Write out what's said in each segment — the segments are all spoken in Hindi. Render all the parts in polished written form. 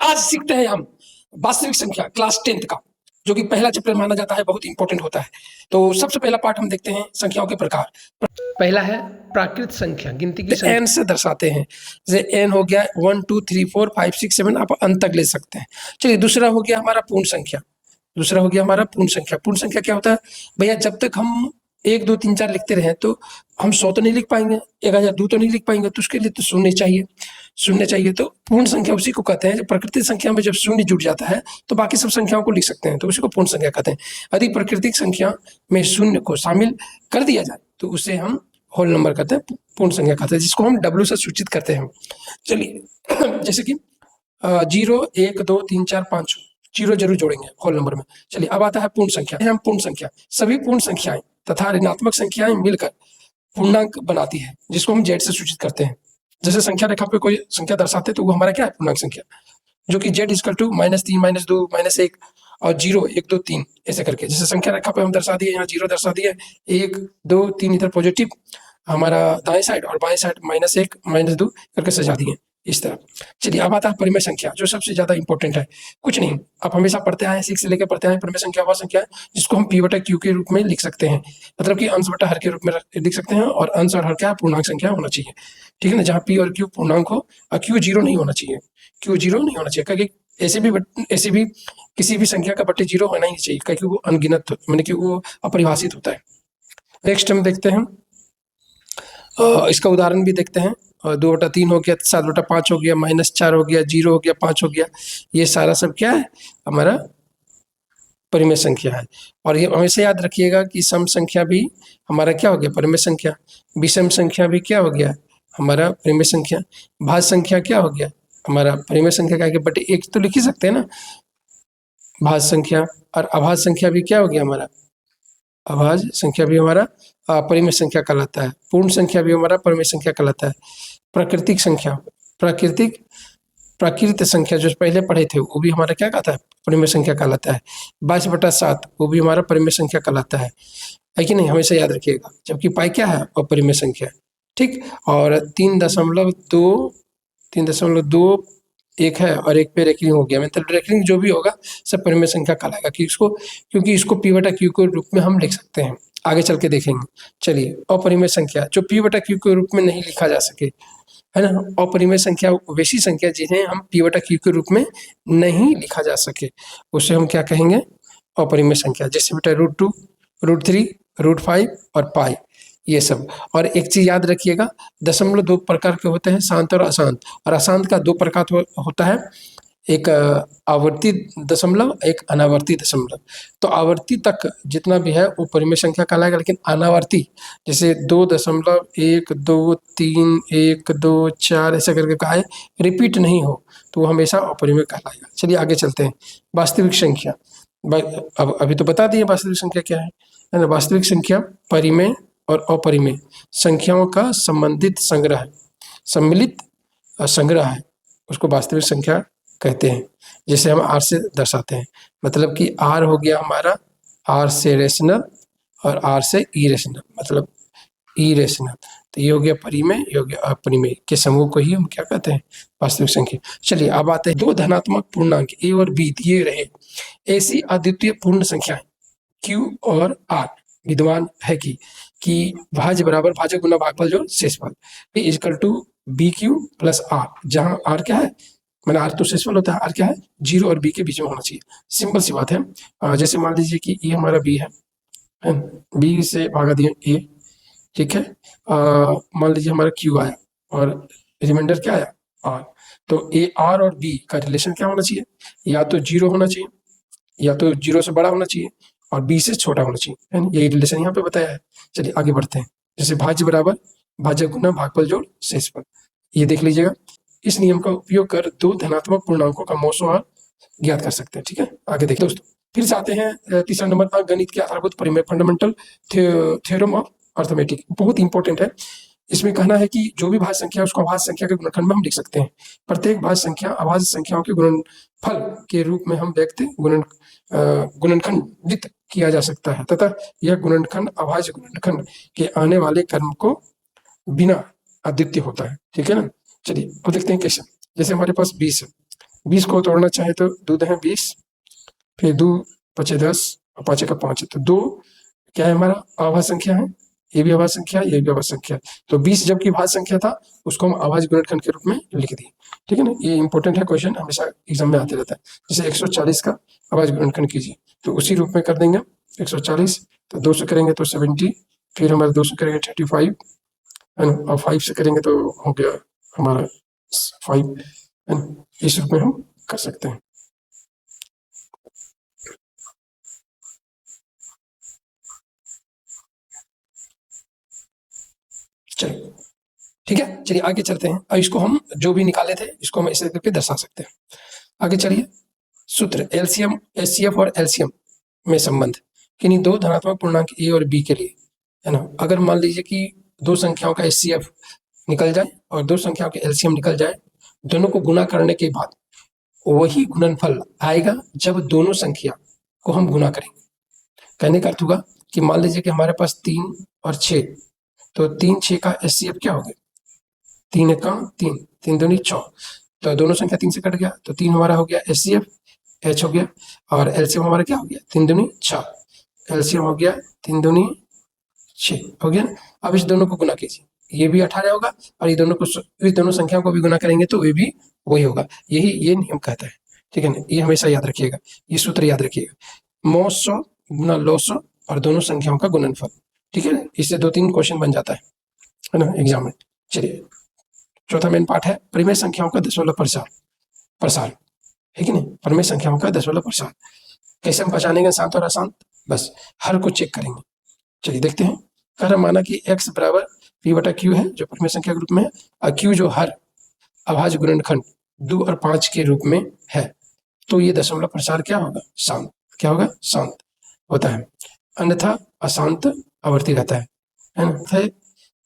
आज सीखते हैं हम वास्तविक संख्या क्लास 10th का, जो कि पहला चैप्टर माना जाता है, बहुत इंपॉर्टेंट होता है। तो सबसे पहला पार्ट हम देखते हैं संख्याओं के प्रकार। पहला है प्राकृत संख्या, गिनती की संख्या। एन से दर्शाते हैं, जैसे एन हो गया 1 2 3 4 5 6 7, आप अंत तक ले सकते हैं। चलिए, दूसरा हो गया हमारा पूर्ण संख्या। दूसरा हो गया हमारा पूर्ण संख्या। पूर्ण संख्या क्या होता है भैया? जब तक हम 1 2 3 4 लिखते रहे तो हम 100 तो नहीं लिख पाएंगे, 1002 तो नहीं लिख पाएंगे, तो उसके लिए तो शून्य चाहिए। शून्य चाहिए तो पूर्ण संख्या उसी को कहते हैं। जब प्राकृतिक संख्या में जब शून्य जुड़ जाता है तो बाकी सब संख्याओं को लिख सकते हैं, तो उसी को पूर्ण संख्या कहते हैं। यदि प्राकृतिक संख्या में शून्य को शामिल कर दिया जाए तो उसे हम होल नंबर कहते हैं, पूर्ण संख्या कहते हैं, जिसको हम W से सूचित करते हैं। चलिए, जैसे कि 0 1 2 3 4 5 जीरो जरूर जोड़ेंगे होल नंबर में। चलिए, अब आता है पूर्ण संख्या। हम पूर्ण संख्या, सभी पूर्ण संख्याएं तथा ऋणात्मक संख्याएं मिलकर पूर्णांक बनाती है, जिसको हम Z से सूचित करते हैं। जैसे संख्या रेखा पे कोई संख्या दर्शाते हैं तो वो हमारा क्या है? पूर्णांक संख्या, जो कि Z इक्वल टू -3 -2 -1 और 0 1 2 3 ऐसे करके। जैसे संख्या रेखा पे हम दर्शा दिए, यहाँ 0 दर्शा दिए, 1 2 3 इधर पॉजिटिव हमारा दाएं साइड और बाएं साइड -1 -2 करके सजा दिए इस तरह। चलिए, अब आता है परिमेय संख्या, जो सबसे ज्यादा इंपॉर्टेंट है। कुछ नहीं, आप हमेशा पढ़ते आए, 6 से लेकर पढ़ते आए, परिमेय संख्या वह संख्या है जिसको हम P बटा Q के रूप में लिख सकते हैं, मतलब कि अंश बटा हर के रूप में लिख सकते हैं, और अंश और हर क्या पूर्णांक संख्या होना चाहिए, ठीक है ना, जहाँ P और Q पूर्णांक हो और Q 0 नहीं होना चाहिए। Q 0 नहीं होना चाहिए, क्योंकि ऐसे भी किसी भी संख्या का बट्टे 0 होना ही नहीं चाहिए, क्योंकि वो अनगिनत, माने कि वो अपरिभाषित होता है। नेक्स्ट हम देखते हैं, इसका उदाहरण भी देखते हैं। 2 बटा 3 हो गया, 7 बटा 5 हो गया, -4 हो गया, 0 हो गया, 5 हो गया। ये सारा सब क्या है? हमारा परिमेय संख्या है। और ये हमेशा याद रखिएगा कि सम संख्या भी हमारा क्या हो गया? परिमेय संख्या। विषम संख्या भी क्या हो गया? हमारा परिमेय संख्या। भाज्य संख्या क्या हो गया? हमारा परिमेय संख्या का, बटे 1 तो लिख ही सकते हैं ना, भाज्य संख्या। और अभाज्य संख्या भी क्या हो गया हमारा? अभाज्य संख्या भी हमारा परिमेय संख्या कहलाता है। पूर्ण संख्या भी हमारा परिमेय संख्या कहलाता है। प्राकृतिक संख्या, प्राकृत संख्या जो पहले पढ़े थे वो भी हमारा क्या कहता है? परिमेय संख्या कहलाता है। 22 बटा 7 वो भी हमारा परिमेय संख्या कहलाता है कि नहीं? हमेशा याद रखिएगा। जबकि पाई क्या है? अपरिमेय संख्या, ठीक। और 3.2 एक है और एक पे रेकरिंग हो गया, मतलब रेकरिंग जो भी होगा सब परिमेय संख्या कहलाएगा, क्योंकि इसको P बटा Q के रूप में हम लिख सकते हैं, आगे चल के देखेंगे। चलिए, अपरिमेय संख्या जो P बटा Q के रूप में नहीं लिखा जा सके, है ना। अपरिमेय संख्या वैसी संख्या जिन्हें हम P बटा Q के रूप में नहीं लिखा जा सके, उसे हम क्या कहेंगे? अपरिमेय संख्या। जैसे बेटा √2, √3, √5 और पाई, ये सब। और एक चीज याद रखिएगा, दशमलव 2 प्रकार के होते हैं, शांत और अशांत। और अशांत का 2 प्रकार होता है, एक आवर्ती दशमलव, एक अनावर्ती दशमलव। तो आवर्ती तक जितना भी है वो परिमेय संख्या कहलाएगा, लेकिन अनावर्ती जैसे 2.1 2 3 1 2 4 ऐसा करके कहा है, रिपीट नहीं हो तो वो हमेशा अपरिमेय कहलाएगा। चलिए आगे चलते हैं। वास्तविक संख्या, अब अभी तो बता दिए वास्तविक संख्या क्या है ना। वास्तविक संख्या परिमेय और अपरिमेय संख्याओं का संबंधित संग्रह, सम्मिलित संग्रह है, उसको वास्तविक संख्या कहते हैं। जैसे हम R से दर्शाते हैं, मतलब कि R हो गया हमारा R से रेशनल और R से इरेशनल, मतलब इरेशनल। तो ये हो गया परिमेय, ये हो गया अपरिमेय के समूह को ही हम क्या कहते हैं? वास्तविक संख्या। चलिए, अब आते हैं 2 धनात्मक पूर्णांक A और B दिए रहे ऐसी अद्वितीय पूर्ण संख्याएं Q और R विद्यमान है कि भाज्य बराबर भाजक गुना भागफल जोड़ शेषफल P equal to BQ plus R, जहाँ R क्या है? मैंने R तो शेषफल होता है, R क्या है? 0 और B के बीच में होना चाहिए। सिंपल सी बात है। जैसे मान लीजिए कि ये हमारा B है, B से भागा दिया A, ठीक है। मान लीजिए हमारा Q आया और रिमाइंडर क्या आया? R। तो R और B का रिलेशन क्या होना चाहिए? या तो 0 होना चाहिए, या तो 0 से बड़ा होना चाहिए, और B से छोटा होना चाहिए, है ना। यही रिलेशन यहाँ पे बताया है। चलिए आगे बढ़ते हैं। जैसे भाज्य बराबर भाजक गुना भागफल जोड़ शेषफल, ये देख लीजिएगा। इस नियम का उपयोग कर 2 धनात्मक पूर्णांकों का मौसम ज्ञात कर सकते हैं, ठीक है। आगे देखिए दोस्तों, फिर से आते हैं तीसरा नंबर पर, गणित के आधारभूत परिमेय, फंडामेंटल थ्योरम ऑफ अर्थमेटिक। बहुत इंपॉर्टेंट है। इसमें कहना है कि जो भी भाज्य संख्या है उसको अभाज्य संख्या के गुणनखंड में हम लिख सकते हैं। प्रत्येक भाज्य संख्या अभाज्य संख्याओं के गुणनफल के रूप में हम व्यक्त गुणनखंडित किया जा सकता है, तथा यह गुणनखंड अभाज्य गुणनखंड के आने वाले क्रम को बिना अद्वितीय होता है, ठीक है ना। चलिए अब देखते हैं कैसे। जैसे हमारे पास 20 है, 20 को तोड़ना चाहे तो 2 है 20, फिर 2 पचे 10 और 5 का 5 है, तो 2 क्या है हमारा अभाज्य संख्या है, ये भी अभाज्य संख्या है, ये भी अभाज्य संख्या है। तो 20 जबकि भाज्य संख्या था उसको हम अभाज्य गुणनखंड के रूप में लिख दिए। ठीक है ना, ये इंपॉर्टेंट है, क्वेश्चन हमेशा एग्जाम में आते रहता है। जैसे 140 का अभाज्य गुणनखंड कीजिए, तो उसी रूप में कर देंगे 140, तो 2 से करेंगे तो 70, फिर हमारे 2 से करेंगे 35 है ना, और 5 से करेंगे तो हो गया हमारा 5 है ना, इस रूप में हम कर सकते हैं। चलिए ठीक है, चलिए आगे चलते हैं। अब इसको हम जो भी निकाले थे इसको हम ऐसे करके दर्शा सकते हैं। आगे चलिए, सूत्र एलसीएम एचसीएफ और एलसीएम में संबंध किन्हीं दो धनात्मक पूर्णांक ए और बी के लिए, है ना। अगर मान लीजिए कि दो संख्याओं का एचसीएफ निकल जाए और दो संख्याओं के एलसीएम निकल जाए, दोनों को गुना करने के बाद वही गुणनफल आएगा जब दोनों संख्या को हम गुना करेंगे। कहने का अर्थ होगा कि मान लीजिए कि हमारे पास 3 और 6, तो 3 6 का एचसीएफ क्या हो गया, 3 1 3, 3 दूनी 6, तो दोनों संख्या 3 से कट गया, तो 3 हमारा हो गया एचसीएफ, एच हो गया, और एलसीएम हमारा क्या हो गया 3 दूनी 6, एलसीएम हो गया 3 दूनी 6 हो गया। अब इस दोनों को गुना कीजिए, ये भी 18 होगा और ये दोनों संख्याओं को भी गुना करेंगे तो ये भी वही होगा। यही ये नियम कहता है, ठीक है ना, ये हमेशा याद रखिएगा, ये सूत्र याद रखिएगा, मौ 100 गुना लौ 100 और दोनों संख्याओं का गुणनफल। ठीक है, इससे 2-3 क्वेश्चन बन जाता है ना एग्जाम में। चलिए चौथा मेन पार्ट है परिमेय संख्याओं का दशमलव प्रसार, है कि नहीं, परिमेय संख्याओं का दशमलव प्रसार कैसे हम पहचानेंगे, शांत और अशांत, बस हर को चेक करेंगे। चलिए देखते हैं। कह रहा माना कि x बराबर p बटा q है जो परिमेय संख्या के रूप में है, और q जो हर अभाज्य गुणनखंड 2 और 5 के रूप में है, तो ये दशमलव प्रसार क्या होगा, शांत, क्या होगा, शांत होता है, अन्यथा अशांत आवर्ती रहता है ना।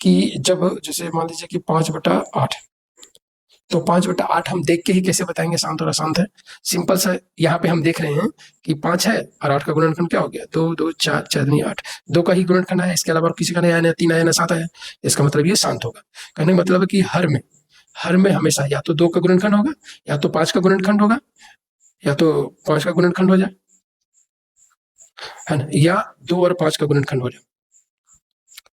कि जब जैसे मान लीजिए कि 5/8, तो 5/8 हम देख के ही कैसे बताएंगे शांत और अशांत है, सिंपल सा, यहाँ पे हम देख रहे हैं कि 5 है और 8 का गुणनखंड क्या हो गया, 2 2 4 4 दूनी 8, 2 का ही गुणनखंड है, इसके अलावा किसी का नहीं आया, ना 3 आया ना 7 आया, इसका मतलब ये शांत होगा। कहने का मतलब है कि हर में हमेशा या तो 2 का गुणनखंड होगा, या तो 5 का गुणनखंड होगा, या तो 5 का गुणनखंड हो जाए, है ना, या 2 और 5 का गुणनखंड हो जाए,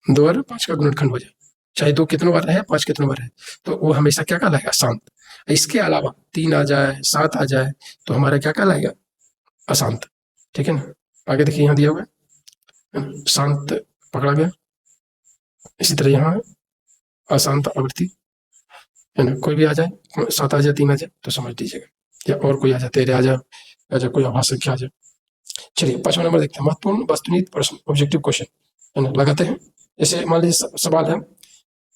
2 और 5 का गुणनखंड हो जाए, चाहे 2 कितनों बार है 5 कितनों बार है, तो वो हमेशा क्या कहलाएगा, शांत। इसके अलावा 3 आ जाए 7 आ जाए तो हमारा क्या कहलाएगा, अशांत। ठीक है ना, आगे देखिए यहाँ दिया हुआ है, शांत पकड़ा गया, इसी तरह यहाँ अशांत आवृत्ति, है ना, कोई भी आ जाए, 7 आ जाए 3 आ जाए तो समझ लीजिएगा, या और कोई आ जाए, 13 आ जाए, कोई अभाज्य संख्या आ जाए। चलिए 5वां नंबर देखते हैं, महत्वपूर्ण वस्तुनिष्ठ प्रश्न, ऑब्जेक्टिव क्वेश्चन, है ना, लगाते हैं। जैसे मान लीजिए सवाल है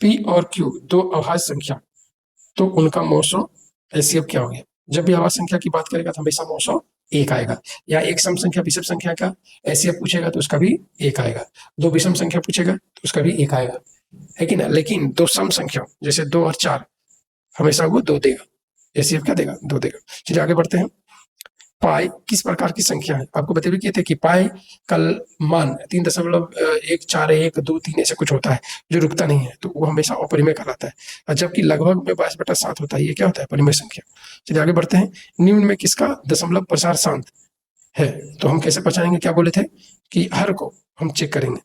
P और Q दो अभाज्य संख्या, तो उनका मौसो एलसीएम क्या हो गया। जब भी अभाज्य संख्या की बात करेगा तो हमेशा मौसो 1 आएगा, या एक सम संख्या विषम संख्या का एलसीएम पूछेगा तो उसका भी 1 आएगा, 2 विषम संख्या पूछेगा तो उसका भी 1 आएगा, है कि ना। लेकिन 2 सम संख्या जैसे 2 और 4 हमेशा वो 2 देगा, एलसीएम क्या देगा, 2 देगा। चलिए आगे बढ़ते हैं। पाई किस प्रकार की संख्या है, आपको बता भी किए थे कि पाई का मान 3.14123 ऐसे कुछ होता है जो रुकता नहीं है, तो वो हमेशा अपरिमेय कहलाता है, और जबकि लगभग में 22/7 होता है, ये क्या होता है, परिमेय संख्या। चलिए आगे बढ़ते हैं। निम्न में किसका दशमलव प्रसार शांत है, तो हम कैसे पहचानेंगे, क्या बोले थे कि हर को हम चेक करेंगे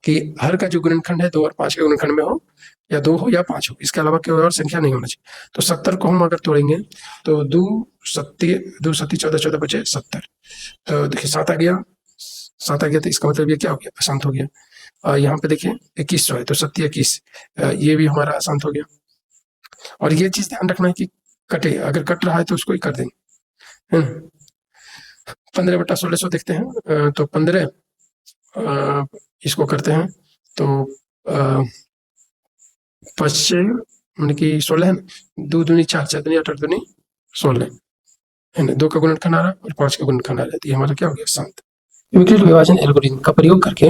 कि हर का जो गुणनखंड है 2 और 5 के गुणनखंड में हो, या 2 हो या 5 हो, इसके अलावा कोई और संख्या नहीं होना चाहिए। तो 70 को हम अगर तोड़ेंगे तो 2 सत्ती 14 14 बचे 70, तो देखिए 7 आ गया, 7 आ गया, तो इसका मतलब ये क्या हो गया, अशांत हो गया। यहाँ पे देखिए 2100 है तो 7 21, ये भी हमारा अशांत हो गया। और ये चीज ध्यान रखना है कि कटे, अगर कट रहा है तो उसको ही कर देंगे, है ना। 15/1600 देखते हैं, तो 15 इसको करते हैं तो 5 मतलब कि 16 है ना, 2 दूनी 4 4 दूनी 8 8 दूनी 16 है ना, 2 का गुणनखंड आ रहा और 5 का गुणनखंड आ रहा है, तो ये हमारा क्या हो गया, शांत। विकलित विभाजन एल्गोरिथम का प्रयोग करके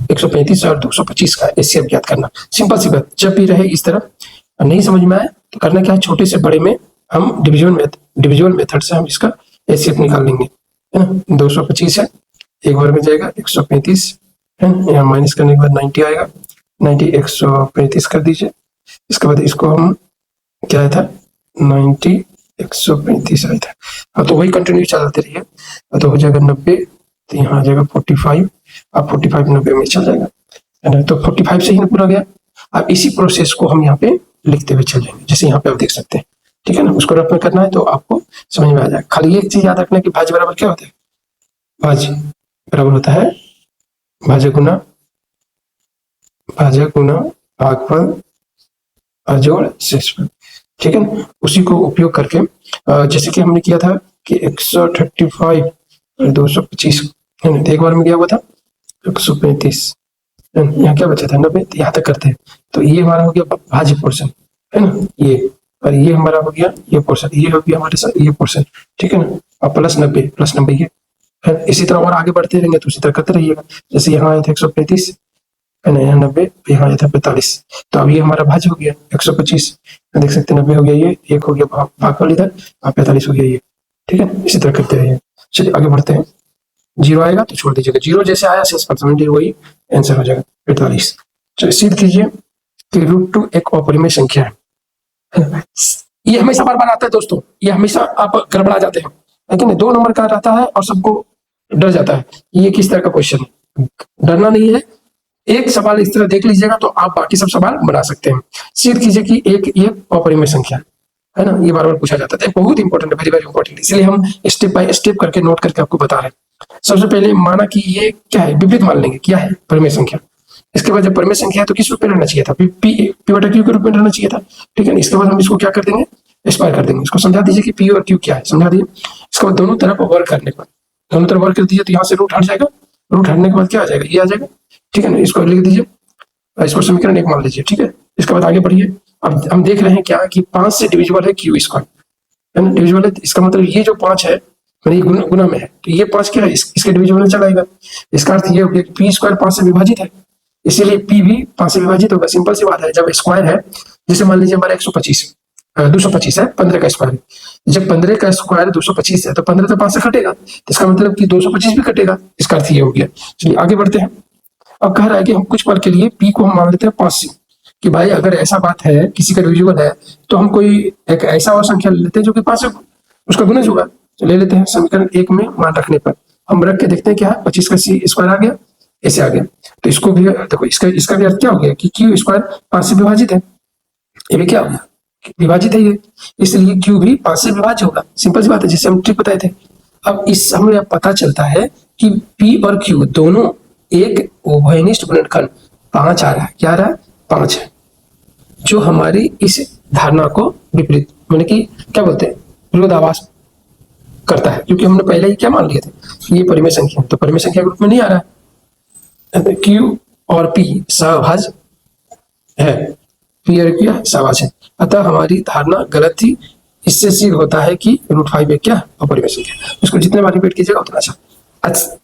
135 और 225 का एचसीएफ ज्ञात करना। सिंपल सी बात, जब भी रहे इस तरह नहीं समझ में आए तो करना क्या है, छोटे से बड़े में हम डिविजुअल मेथड से हम इसका एचसीएफ निकाल लेंगे, है ना। 225 है, एक बार में जाएगा 135 है, यहाँ माइनस करने के बाद 90 आएगा, 90 135 कर दीजिए, इसके बाद इसको हम क्या था 90 135 आया था। हाँ, तो वही कंटिन्यू चलाते रहिए, तो हो जाएगा 90, तो यहाँ आ जाएगा 45, अब 45 90 में चल जाएगा, है ना। तो 45 से ही ना पूरा गया। अब इसी प्रोसेस को हम यहाँ पे लिखते हुए चल जाएंगे, जैसे यहाँ पे आप देख सकते हैं, ठीक है ना। उसको रफ में करना है तो आपको समझ में आ जाएगा। खाली एक चीज याद रखना कि भाज्य बराबर क्या होता है, भाज्य बराबर होता है भाज्य गुना भागफल अजोड़ शेषफल, ठीक है ना। उसी को उपयोग करके जैसे कि हमने किया था कि 135 और 225, है ना, तो एक बार में क्या हुआ था 135, यहाँ क्या बचा था 90, यहाँ तक करते हैं। तो ये हमारा हो गया भाज्य पोर्शन, है ना, ये, और ये हमारा हो गया ये पोर्शन, ये हो गया हमारे साथ ये पोर्शन, ठीक है ना। और प्लस 90 ये है। इसी तरह और आगे बढ़ते रहेंगे तो उसी तरह करते रहिएगा। जैसे यहाँ आया था 135, है ना, यहाँ 90, यहाँ आया था 45, तो अब ये हमारा भाज्य हो गया 125, देख सकते हैं 90 हो गया, ये एक हो गया भागफल इधर, और 45 हो गया ये, ठीक है। इसी तरह करते रहिए। चलिए आगे बढ़ते हैं। 0 आएगा तो छोड़ दीजिएगा, 0 जैसे आया शेषफल समझिए वही आंसर हो जाएगा 45। चलिए सिद्ध कीजिए कि √2 एक अपरिमेय संख्या है। ये हमेशा बार बार आता है दोस्तों, ये हमेशा आप गड़बड़ा जाते हैं, लेकिन 2 नंबर का रहता है और सबको डर जाता है। ये किस तरह का क्वेश्चन है, डरना नहीं है। एक सवाल इस तरह देख लीजिएगा तो आप बाकी सब सवाल बना सकते हैं। सिद्ध कीजिए कि एक ये अपरिमेय संख्या है ना, ये बार बार पूछा जाता है, बहुत इंपॉर्टेंट है, वेरी वेरी इंपॉर्टेंट, इसलिए हम स्टेप बाय स्टेप करके नोट करके आपको बता रहे हैं। सबसे पहले माना कि ये क्या है, विपरीत मान लेंगे क्या है परिमेय संख्या। इसके बाद जब परिमेय संख्या है तो किस रूप में रहना चाहिए था, पी बटा क्यू के रूप में रहना चाहिए था, ठीक है। इसके बाद हम इसको क्या कर देंगे, स्क्वायर कर देंगे। इसको समझा दीजिए कि पी और क्यू क्या है, समझा दीजिए। इसके बाद दोनों तरफ वर्ग करने के बाद, दोनों तरफ वर्ग कर दीजिए तो यहाँ से रूट हट जाएगा, रूट हटने के बाद क्या आ जाएगा, ये आ जाएगा, ठीक है ना। इसको लिख दीजिए, इसको समीकरण 1 मान लीजिए, ठीक है। इसके बाद आगे बढ़िए। अब हम देख रहे हैं क्या कि 5 से डिविजिबल है क्यू स्क्वायर, है ना, डिविजिबल है। इसका मतलब ये जो 5 है ये गुना में है, तो ये 5 क्या है, इसके डिविजिबल में चला आएगा। इसका अर्थ ये हो गया कि पी स्क्वायर 5 से विभाजित है, इसीलिए पी भी 5 से विभाजित होगा। सिंपल सी बात है, जब स्क्वायर है, जैसे मान लीजिए हमारा 225 है, 15 का स्क्वायर, जब 15 का स्क्वायर 225 है तो 15 तो 5 से कटेगा, तो इसका मतलब कि 225 भी कटेगा। इसका अर्थ ये हो गया। चलिए आगे बढ़ते हैं। अब कह रहा है कि हम कुछ पल के लिए पी को हम मान लेते हैं 5 से, कि भाई अगर ऐसा बात है किसी का डिविजिबल है तो हम कोई एक ऐसा और संख्या ले लेते हैं जो कि 5 से उसका गुणज होगा। तो ले लेते हैं समीकरण 1 में मान रखने पर हम रख के देखते हैं क्या है, 25 का स्क्वायर आ गया, ऐसे आ गया। तो इसको भी देखो, इसका भी अर्थ क्या हो गया कि क्यू स्क्वायर 5 से विभाजित है, ये भी क्या हो गया, विभाजित है ये, इसलिए क्यू भी 5 से विभाज्य होगा। सिंपल सी बात है, जिससे हम ट्रिक बताए थे। अब इस हमें पता चलता है कि पी और क्यू दोनों एक उभयनिष्ठ गुणनखंड 5 आ रहा है, क्या आ रहा है 5 है, जो हमारी इस धारणा को विपरीत माने कि क्या बोलते हैं विरोधाभास करता है, क्योंकि हमने पहले ही क्या मान लिए थे, ये परिमेय संख्या, तो परिमेय संख्या के रूप में नहीं आ रहा है। क्यू और पी सहभाज्य है, पी और क्यू सहभाज्य है, अतः हमारी धारणा गलत थी। इससे सिद्ध होता है कि √5 एक क्या अपरिमेय संख्या। इसको जितने बार रिपीट कीजिएगा उतना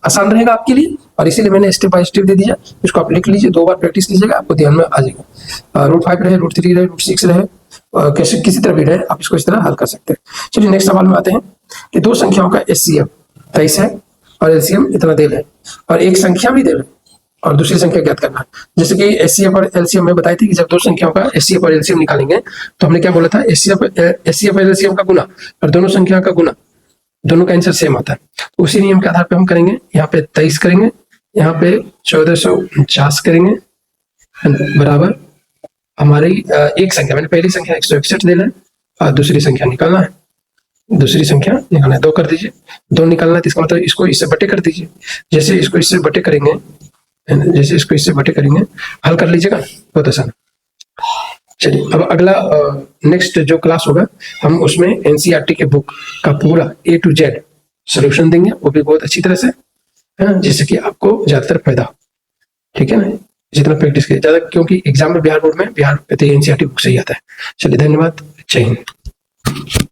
आसान रहेगा आपके लिए, और इसीलिए मैंने स्टेप बाय स्टेप दे दिया। इसको आप लिख लीजिए, 2 बार प्रैक्टिस कीजिएगा, आपको ध्यान में आ जाएगा। √5 रहे, √3 रहे, √6 रहे, कैसे किसी तरह भी रहे, आप इसको इस तरह हल कर सकते हैं। चलिए नेक्स्ट सवाल में आते हैं कि 2 संख्याओं का HCF 23 है और LCM इतना दे रहे, और एक संख्या भी दे रहे और दूसरी संख्या ज्ञात करना है। जैसे कि HCF और LCM में बताई थी कि जब 2 संख्याओं का HCF और LCM निकालेंगे तो हमने क्या बोला था, HCF और LCM का गुना और दोनों संख्या का गुना, दोनों का आंसर सेम आता है। तो उसी नियम के आधार पे हम करेंगे, यहाँ पे 23 करेंगे, यहाँ पे 1449 करेंगे, बराबर हमारी एक संख्या, मैंने पहली संख्या 161 देना है और दूसरी संख्या निकालना है, दूसरी संख्या निकालना है 2 कर दीजिए, 2 निकालना है तो इसका मतलब इसको इससे बटे कर दीजिए। जैसे इसको इससे बटे करेंगे, जैसे इसको इससे बटे करेंगे, हल कर लीजिएगा, बहुत आसान। चलिए अब अगला नेक्स्ट जो क्लास होगा हम उसमें NCERT के बुक का पूरा A to Z सॉल्यूशन देंगे, वो भी बहुत अच्छी तरह से, है ना, जिससे कि आपको ज्यादातर फायदा हो, ठीक है ना। जितना प्रैक्टिस करिए ज्यादा, क्योंकि एग्जाम में बिहार बोर्ड में NCERT बुक से ही आता है। चलिए धन्यवाद, जय हिंद।